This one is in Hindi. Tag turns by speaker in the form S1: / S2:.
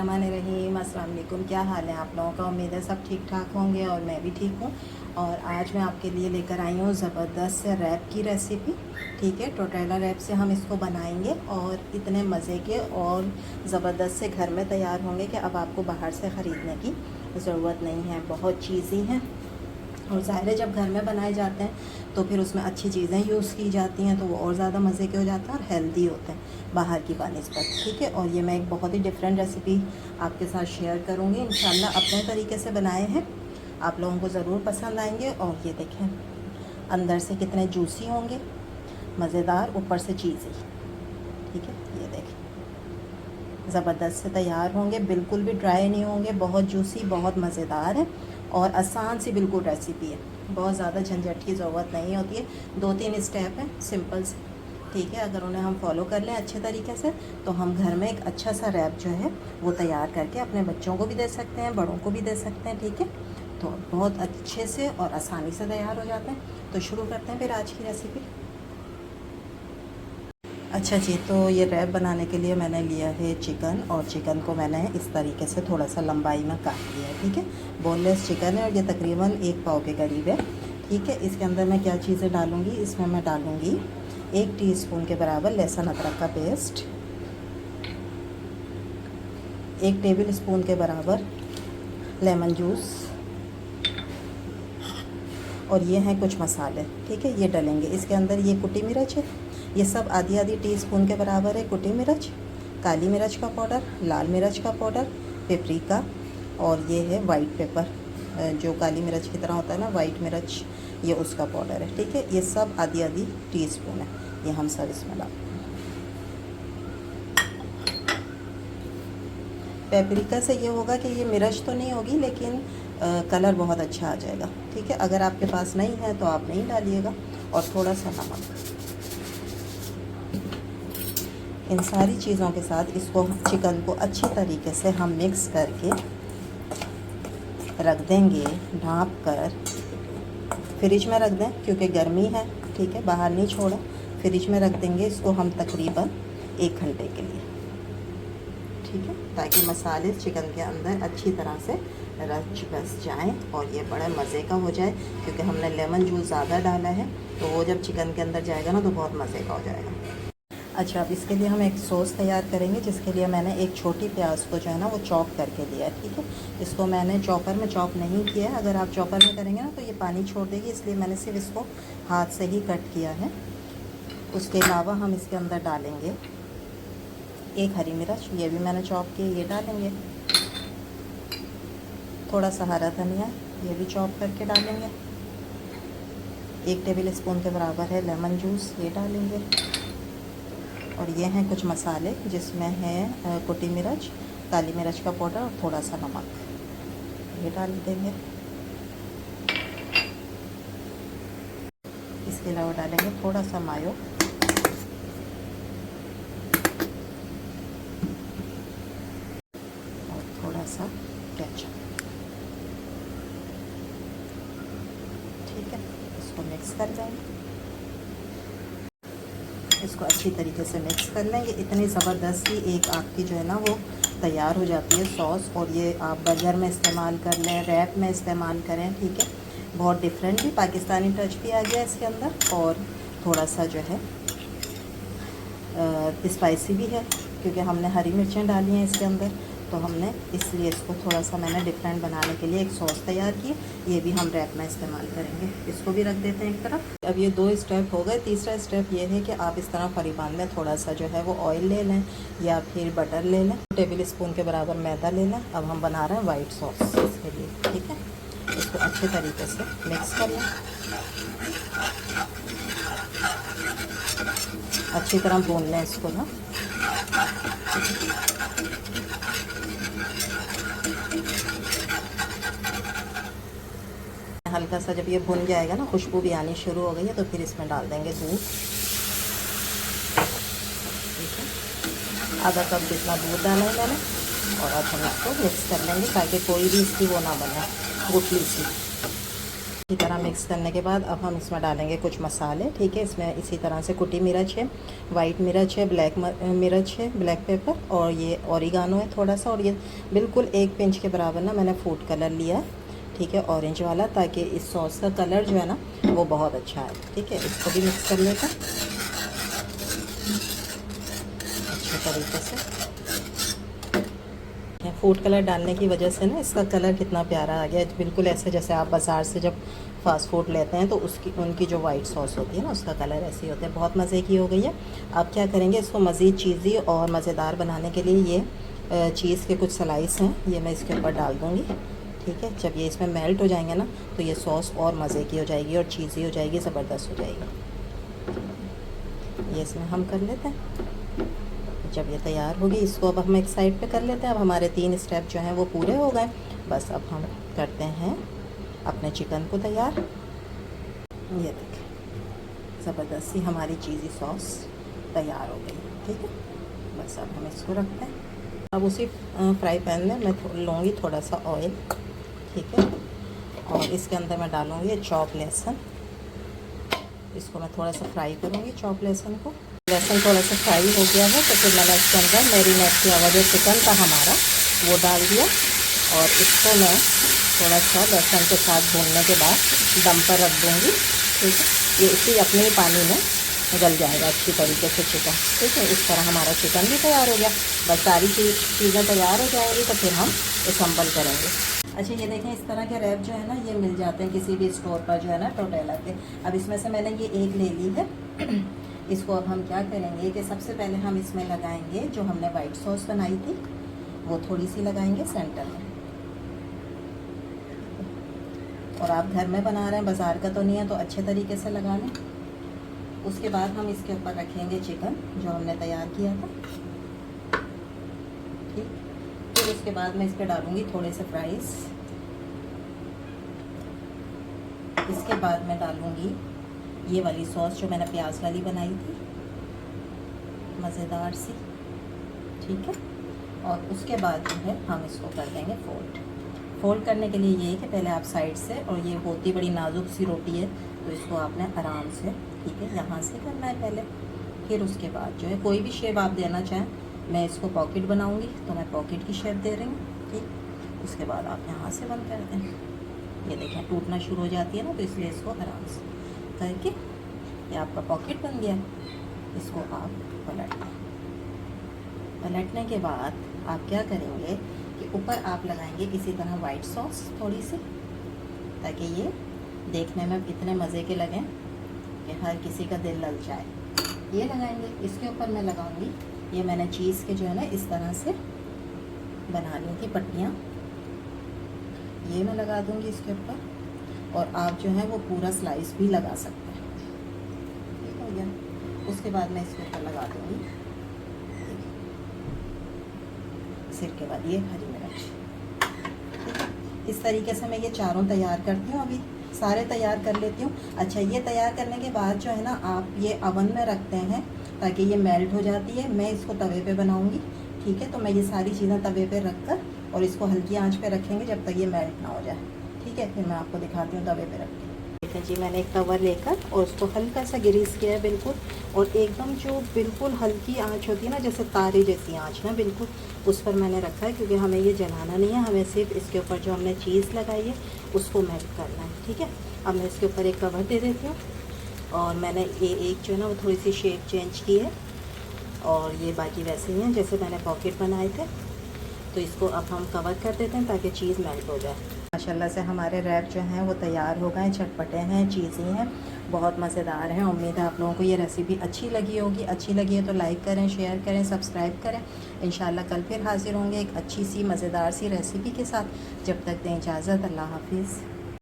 S1: बिस्मिल्लाहिर्रहमानिर्रहीम। अस्सलाम वालेकुम। क्या हाल है आप लोगों का? उम्मीद है सब ठीक ठाक होंगे और मैं भी ठीक हूँ। और आज मैं आपके लिए लेकर आई हूँ ज़बरदस्त से रैप की रेसिपी। ठीक है, टोटेला रैप से हम इसको बनाएंगे और इतने मज़े के और ज़बरदस्त से घर में तैयार होंगे कि अब आपको बाहर से ख़रीदने की ज़रूरत नहीं है। बहुत चीज़ें हैं और ज़ाहिर है जब घर में बनाए जाते हैं तो फिर उसमें अच्छी चीज़ें यूज़ की जाती हैं तो वो और ज़्यादा मज़े के हो जाते हैं और हेल्दी होते हैं बाहर की बनस्बत। ठीक है, और ये मैं एक बहुत ही डिफरेंट रेसिपी आपके साथ शेयर करूँगी। इंशाल्लाह अपने तरीके से बनाए हैं, आप लोगों को ज़रूर पसंद आएंगे। और ये देखें अंदर से कितने जूसी होंगे, मज़ेदार, ऊपर से चीज़ी। ठीक है, ये देखें ज़बरदस्त से तैयार होंगे, बिल्कुल भी ड्राई नहीं होंगे, बहुत जूसी, बहुत मज़ेदार है और आसान सी बिल्कुल रेसिपी है। बहुत ज़्यादा झंझट की ज़रूरत नहीं होती है, 2-3 स्टेप हैं सिंपल से। ठीक है, अगर उन्हें हम फॉलो कर लें अच्छे तरीके से तो हम घर में एक अच्छा सा रैप जो है वो तैयार करके अपने बच्चों को भी दे सकते हैं, बड़ों को भी दे सकते हैं। ठीक है, तो बहुत अच्छे से और आसानी से तैयार हो जाते हैं। तो शुरू करते हैं फिर आज की रेसिपी। अच्छा जी, तो ये रैप बनाने के लिए मैंने लिया है चिकन, और चिकन को मैंने इस तरीके से थोड़ा सा लंबाई में काट लिया है। ठीक है, बोनलेस चिकन है और ये तकरीबन 1 पाव के करीब है। ठीक है, इसके अंदर मैं क्या चीज़ें डालूँगी, इसमें मैं डालूँगी 1 टीस्पून के बराबर लहसुन अदरक का पेस्ट, 1 टेबल स्पून के बराबर लेमन जूस, और ये हैं कुछ मसाले। ठीक है, ये डलेंगे इसके अंदर। ये कुटी मिर्च है, ये सब आधी आधी टीस्पून के बराबर है कुटी मिर्च, काली मिर्च का पाउडर, लाल मिर्च का पाउडर, पेपरिका, और ये है वाइट पेपर, जो काली मिर्च की तरह होता है ना वाइट मिर्च, ये उसका पाउडर है। ठीक है, ये सब आधी आधी टीस्पून है, ये हम सब इसमें डाल। पेपरिका से ये होगा कि ये मिर्च तो नहीं होगी लेकिन कलर बहुत अच्छा आ जाएगा। ठीक है, अगर आपके पास नहीं है तो आप नहीं डालिएगा। और थोड़ा सा नमक। इन सारी चीज़ों के साथ इसको, चिकन को अच्छी तरीके से हम मिक्स करके रख देंगे, ढाँप कर फ्रिज में रख दें क्योंकि गर्मी है। ठीक है, बाहर नहीं छोड़ा, फ्रिज में रख देंगे इसको हम तकरीबन 1 घंटे के लिए। ठीक है, ताकि मसाले चिकन के अंदर अच्छी तरह से रच बस जाएँ और ये बड़े मज़े का हो जाए, क्योंकि हमने लेमन जूस ज़्यादा डाला है तो वो जब चिकन के अंदर जाएगा ना तो बहुत मज़े का हो जाएगा। अच्छा, अब इसके लिए हम एक सॉस तैयार करेंगे, जिसके लिए मैंने एक छोटी प्याज को जो है ना वो चॉप करके लिया है। ठीक है, इसको मैंने चॉपर में चॉप नहीं किया है, अगर आप चॉपर में करेंगे ना तो ये पानी छोड़ देगी, इसलिए मैंने सिर्फ इसको हाथ से ही कट किया है। उसके अलावा हम इसके अंदर डालेंगे 1 हरी मिर्च, ये भी मैंने चॉप की, ये डालेंगे। थोड़ा सा हरा धनिया, ये भी चॉप करके डालेंगे। 1 टेबल स्पून के बराबर है लेमन जूस, ये डालेंगे। और ये हैं कुछ मसाले, जिसमें है कुटी मिर्च, काली मिर्च का पाउडर और थोड़ा सा नमक, ये डाल देंगे। इसके अलावा डालेंगे थोड़ा सा मायो, और थोड़ा सा केचप। ठीक है, इसको मिक्स कर लेंगे, इसको अच्छी तरीके से मिक्स कर लेंगे। इतनी ज़बरदस्त ही एक आपकी जो है ना वो तैयार हो जाती है सॉस, और ये आप बर्गर में इस्तेमाल कर लें, रैप में इस्तेमाल करें। ठीक है, बहुत डिफरेंट भी पाकिस्तानी टच भी आ गया इसके अंदर, और थोड़ा सा जो है स्पाइसी भी है क्योंकि हमने हरी मिर्चें डाली हैं इसके अंदर, तो हमने इसलिए इसको थोड़ा सा मैंने डिफरेंट बनाने के लिए एक सॉस तैयार की। ये भी हम रैप में इस्तेमाल करेंगे। इसको भी रख देते हैं एक तरफ। अब ये 2 स्टेप हो गए। तीसरा स्टेप ये है कि आप इस तरह फरीबान में थोड़ा सा जो है वो ऑयल ले लें या फिर बटर ले लें, 2 टेबल स्पून के बराबर मैदा ले लें। अब हम बना रहे हैं वाइट सॉस इसके लिए। ठीक है, इसको अच्छे तरीके से मिक्स कर लें, अच्छी तरह भून लें इसको ना। हल्का सा जब ये भुन जाएगा ना, खुशबू भी आनी शुरू हो गई है, तो फिर इसमें डाल देंगे दूध। ठीक है, आधा कप जितना दूध डाला है मैंने, और अब हम इसको मिक्स कर लेंगे ताकि कोई भी इसकी वो ना बने गुठली सी। इसी तरह मिक्स करने के बाद अब हम इसमें डालेंगे कुछ मसाले, ठीक है। इसमें इसी तरह से कुटी मिर्च है, वाइट मिर्च है, ब्लैक मिर्च है, ब्लैक पेपर, और ये ओरिगानो है थोड़ा सा, और ये बिल्कुल 1 पिंच के बराबर ना मैंने फूड कलर लिया है, ठीक है, ऑरेंज वाला, ताकि इस सॉस का कलर जो है ना वो बहुत अच्छा है, ठीक है। इसको भी मिक्स कर लेते हैं अच्छे तरीके से। फूड कलर डालने की वजह से ना इसका कलर कितना प्यारा आ गया, बिल्कुल ऐसे जैसे आप बाज़ार से जब फास्ट फूड लेते हैं तो उनकी जो वाइट सॉस होती है ना उसका कलर ऐसे ही होता है। बहुत मज़े की हो गई है। अब क्या करेंगे, इसको मज़ीद चीज़ी और मज़ेदार बनाने के लिए ये चीज़ के कुछ स्लाइस हैं, ये मैं इसके ऊपर डाल दूँगी, ठीक है। जब ये इसमें मेल्ट हो जाएंगे ना तो ये सॉस और मज़े की हो जाएगी और चीज़ी हो जाएगी, ज़बरदस्त हो जाएगी। ये इसमें हम कर लेते हैं। जब ये तैयार होगी इसको अब हम एक साइड पे कर लेते हैं। अब हमारे 3 स्टेप जो हैं वो पूरे हो गए। बस अब हम करते हैं अपने चिकन को तैयार। ये देखें, ज़बरदस्त सी हमारी चीज़ी सॉस तैयार हो गई, ठीक है। बस अब हम इसको रखते हैं। अब उसी फ्राई पैन में मैं लूँगी थोड़ा सा ऑयल, ठीक है, और इसके अंदर मैं डालूँगी चॉप लहसुन। इसको मैं थोड़ा सा फ्राई करूँगी, चॉप लहसुन को। लहसुन थोड़ा सा फ्राई हो गया है तो फिर मैंने इसके अंदर मैरिनेट किया हुआ जो चिकन था हमारा वो डाल दिया, और इसको मैं थोड़ा सा लहसुन के साथ भूनने के बाद दम पर रख दूँगी, ठीक है। ये इसी अपने ही पानी में गल जाएगा अच्छी तरीके से चिकन, ठीक है। इस तरह हमारा चिकन भी तैयार हो गया। बस सारी चीज़ें तैयार हो जाएंगी तो फिर हम असम्बल करेंगे। अच्छा, ये देखें, इस तरह के रैप जो है ना ये मिल जाते हैं किसी भी स्टोर पर जो है ना, टोटेला के। अब इसमें से मैंने ये एक ले ली है। इसको अब हम क्या करेंगे कि सबसे पहले हम इसमें लगाएंगे जो हमने वाइट सॉस बनाई थी, वो थोड़ी सी लगाएंगे सेंटर में। और आप घर में बना रहे हैं, बाज़ार का तो नहीं है, तो अच्छे तरीके से लगा लें। उसके बाद हम इसके ऊपर रखेंगे चिकन जो हमने तैयार किया था, ठीक। फिर उसके बाद मैं इस पर डालूँगी थोड़े से फ्राइज़। इसके बाद मैं डालूँगी ये वाली सॉस जो मैंने प्याज वाली बनाई थी, मज़ेदार सी, ठीक है। और उसके बाद जो है हम इसको कर देंगे फोल्ड करने के लिए ये है कि पहले आप साइड से, और ये होती बड़ी नाजुक सी रोटी है तो इसको आपने आराम से, ठीक है, यहाँ से करना है पहले। फिर उसके बाद जो है कोई भी शेप आप देना चाहें, मैं इसको पॉकेट बनाऊँगी तो मैं पॉकेट की शेप दे रही हूँ, ठीक। उसके बाद आप यहाँ से बंद कर दें। ये देखें टूटना शुरू हो जाती है ना, तो इसलिए इसको आराम से करके ये आपका पॉकेट बन गया। इसको आप पलटने के बाद आप क्या करेंगे कि ऊपर आप लगाएंगे इसी तरह वाइट सॉस थोड़ी सी, ताकि ये देखने में इतने मज़े के लगें कि हर किसी का दिल लग जाए। ये लगाएंगे। इसके ऊपर मैं लगाऊंगी, ये मैंने चीज़ के जो है ना इस तरह से बना ली थी पट्टियाँ, ये मैं लगा दूंगी इसके ऊपर। और आप जो है वो पूरा स्लाइस भी लगा सकते हैं, ठीक हो गया। उसके बाद मैं इसके ऊपर लगा दूंगी सिर के बाद ये हरी मिर्च, ठीक है। इस तरीके से मैं ये चारों तैयार करती हूँ। अभी सारे तैयार कर लेती हूँ। अच्छा, ये तैयार करने के बाद जो है ना आप ये अवन में रखते हैं ताकि ये मेल्ट हो जाती है। मैं इसको तवे पे बनाऊँगी, ठीक है। तो मैं ये सारी चीज़ें तवे पे रख कर और इसको हल्की आंच पे रखेंगे जब तक ये मेल्ट ना हो जाए, ठीक है। फिर मैं आपको दिखाती हूँ तवे पे रख के। ठीक है जी, मैंने एक तवा लेकर और उसको हल्का सा ग्रीस किया है बिल्कुल, और एकदम जो बिल्कुल हल्की आंच होती है ना, जैसे तारे जैसी आंच ना, बिल्कुल उस पर मैंने रखा है, क्योंकि हमें ये जलाना नहीं है, हमें सिर्फ इसके ऊपर जो हमने चीज़ लगाई है उसको मेल्ट करना है, ठीक है। अब मैं इसके ऊपर एक कवर दे देती हूँ, और मैंने ये एक जो है ना वो थोड़ी सी शेप चेंज की है, और ये बाकी वैसे ही हैं जैसे मैंने पॉकेट बनाए थे। तो इसको अब हम कवर कर देते हैं ताकि चीज़ मेल्ट हो जाए। माशाल्लाह से हमारे रैप जो हैं वो तैयार हो गए, चटपटे हैं, चीज़ी हैं, बहुत मज़ेदार हैं। उम्मीद है आप लोगों को ये रेसिपी अच्छी लगी होगी। अच्छी लगी है तो लाइक करें, शेयर करें, सब्सक्राइब करें। इंशाल्लाह कल फिर हाज़िर होंगे एक अच्छी सी मज़ेदार सी रेसिपी के साथ। जब तक दें इजाज़त, अल्लाह हाफिज़।